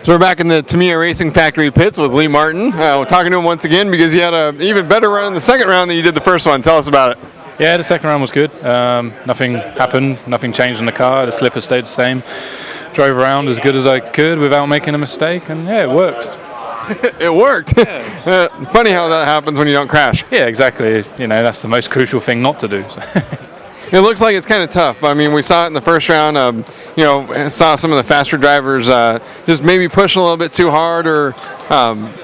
So we're back in the Tamiya Racing Factory pits with Lee Martin. We're talking to him once again because you had an even better run in the second round than you did the first one. Tell us about it. Yeah, the second round was good. Nothing happened, nothing changed in the car. The slipper stayed the same. Drove around as good as I could without making a mistake, and yeah, it worked. It worked. Yeah. Funny how that happens when you don't crash. Yeah, exactly. You know, that's the most crucial thing not to do. So. It looks like it's kind of tough. I mean, we saw it in the first round. Saw some of the faster drivers just maybe pushing a little bit too hard, or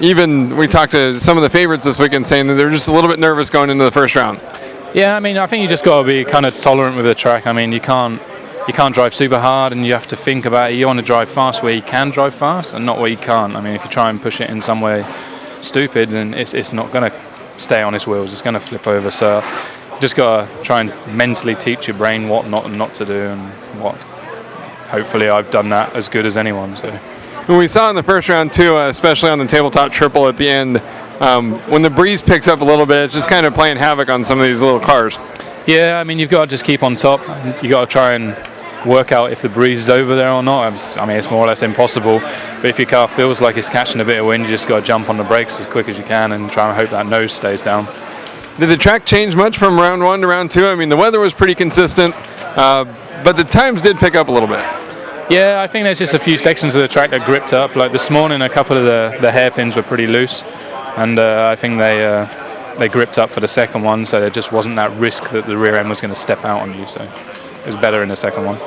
even we talked to some of the favorites this weekend saying that they're just a little bit nervous going into the first round. Yeah, I mean, I think you just got to be kind of tolerant with the track. I mean, you can't drive super hard, and you have to think about it. You want to drive fast where you can drive fast, and not where you can't. I mean, if you try and push it in some way stupid, then it's not going to stay on its wheels. It's going to flip over. So just got to try and mentally teach your brain what not to do, and what. Hopefully, I've done that as good as anyone. So. When we saw in the first round too, especially on the tabletop triple at the end, when the breeze picks up a little bit, it's just kind of playing havoc on some of these little cars. Yeah, I mean, you've got to just keep on top. You got to try and work out if the breeze is over there or not. I mean, it's more or less impossible. But if your car feels like it's catching a bit of wind, you just got to jump on the brakes as quick as you can and try and hope that nose stays down. Did the track change much from round one to round two? I mean, the weather was pretty consistent, but the times did pick up a little bit. Yeah, I think there's just a few sections of the track that gripped up. Like this morning, a couple of the hairpins were pretty loose, and I think they gripped up for the second one, so there just wasn't that risk that the rear end was going to step out on you. So it was better in the second one.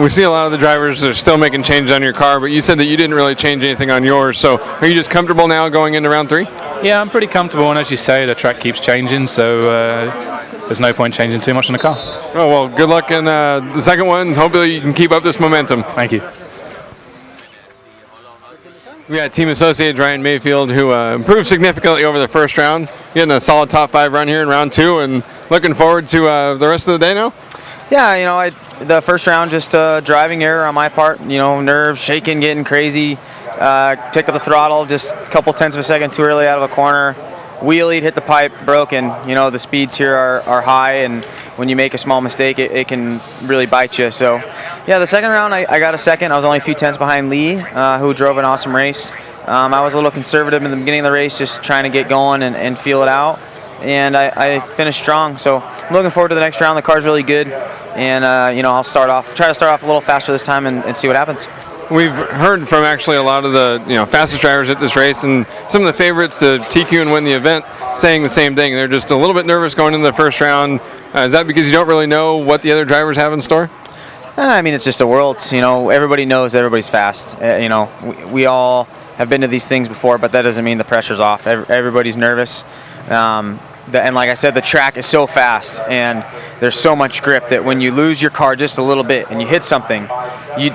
We see a lot of the drivers are still making changes on your car, but you said that you didn't really change anything on yours. So are you just comfortable now going into round three? Yeah, I'm pretty comfortable, and as you say, the track keeps changing, so there's no point changing too much in the car. Oh, well, good luck in the second one. Hopefully you can keep up this momentum. Thank you. We got team associate Ryan Maifield, who improved significantly over the first round, getting a solid top 5 run here in round two, and looking forward to the rest of the day now. Yeah, the first round, just driving error on my part, nerves shaking, getting crazy, picked up the throttle just a couple tenths of a second too early out of a corner, wheelied, hit the pipe, broke, and the speeds here are high, and when you make a small mistake, it can really bite you. So yeah, the second round I got a second. I was only a few tenths behind Lee, who drove an awesome race. I was a little conservative in the beginning of the race, just trying to get going and feel it out, and I finished strong. So I'm looking forward to the next round. The car's really good, and I'll try to start off a little faster this time and see what happens. We've heard from actually a lot of the fastest drivers at this race, and some of the favorites to TQ and win the event saying the same thing. They're just a little bit nervous going into the first round. Is that because you don't really know what the other drivers have in store? I mean, it's just a world. Everybody knows everybody's fast. We all have been to these things before, but that doesn't mean the pressure's off. Everybody's nervous. And like I said, the track is so fast, and there's so much grip that when you lose your car just a little bit and you hit something,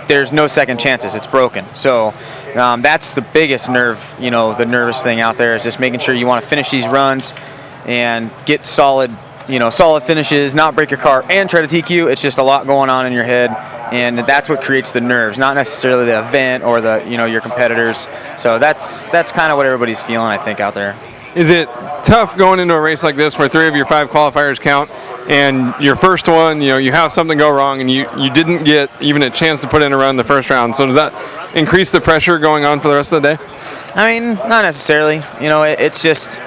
there's no second chances. It's broken. So that's the biggest nerve, the nervous thing out there is just making sure you want to finish these runs and get solid finishes, not break your car, and try to TQ. It's just a lot going on in your head, and that's what creates the nerves, not necessarily the event or your competitors. So that's kind of what everybody's feeling, I think, out there. Is it tough going into a race like this where 3 of your 5 qualifiers count, and your first one, you have something go wrong and you didn't get even a chance to put in a run the first round? So does that increase the pressure going on for the rest of the day? I mean, not necessarily. It's just,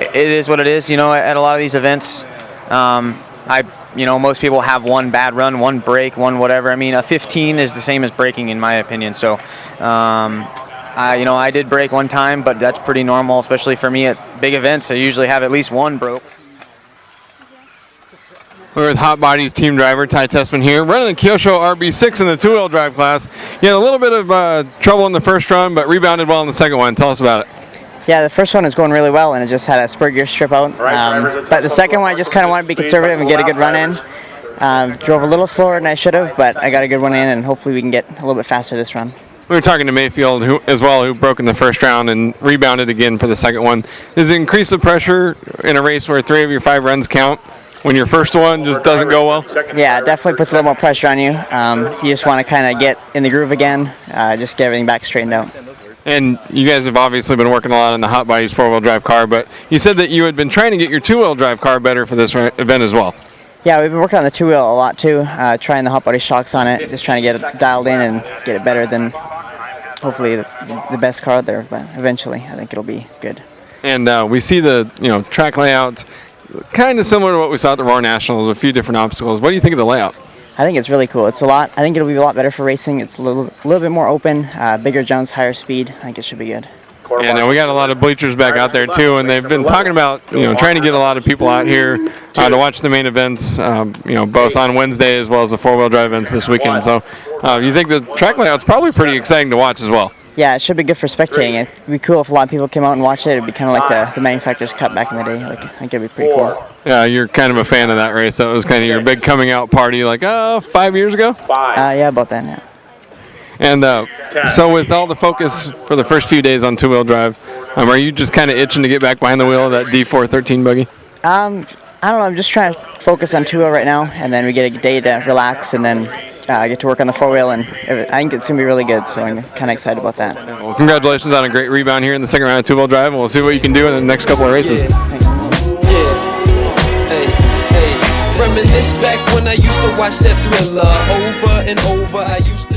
it is what it is. At a lot of these events, most people have one bad run, one break, one whatever. I mean, a 15 is the same as breaking, in my opinion. So, I did break one time, but that's pretty normal, especially for me at big events. I usually have at least one broke. We're with Hot Bodies team driver Ty Tessmann here, running the Kyosho RB6 in the 2-wheel drive class. You had a little bit of trouble in the first run, but rebounded well in the second one. Tell us about it. Yeah, the first one was going really well, and it just had a spur gear strip out. But the second one, I just kind of wanted to be conservative and get a good run in. Drove a little slower than I should have, but I got a good one in, and hopefully we can get a little bit faster this run. We were talking to Maifield who broke in the first round and rebounded again for the second one. Does it increase the pressure in a race where 3 of your 5 runs count when your first one just doesn't go well? Yeah, it definitely puts a little more pressure on you. You just want to kind of get in the groove again, just get everything back straightened out. And you guys have obviously been working a lot on the Hot Bodies 4-wheel drive car, but you said that you had been trying to get your 2-wheel drive car better for this event as well. Yeah, we've been working on the 2-wheel a lot too, trying the Hot Body shocks on it, just trying to get it dialed in and get it better than hopefully the best car out there. But eventually, I think it'll be good. And we see the track layouts kind of similar to what we saw at the Roar Nationals, a few different obstacles. What do you think of the layout? I think it's really cool. It's a lot. I think it'll be a lot better for racing. It's a little bit more open, bigger jumps, higher speed. I think it should be good. And we got a lot of bleachers back out there too, and they've been talking about trying to get a lot of people out here to watch the main events, both on Wednesday as well as the four-wheel drive events this weekend. So you think the track layout's probably pretty exciting to watch as well? Yeah, it should be good for spectating. It'd be cool if a lot of people came out and watched it. It'd be kind of like the manufacturer's cup back in the day. Like, I think it'd be pretty cool. Yeah, you're kind of a fan of that race. That was kind of your big coming out party, 5 years ago? Yeah, about that, yeah. And so with all the focus for the first few days on two-wheel drive, are you just kind of itching to get back behind the wheel of that D413 buggy? I don't know. I'm just trying to focus on two-wheel right now, and then we get a day to relax, and then get to work on the four-wheel, and I think it's going to be really good, so I'm kind of excited about that. Well, congratulations on a great rebound here in the second round of two-wheel drive, and we'll see what you can do in the next couple of races. Reminisce back when I used to watch that Thriller over and over. I used to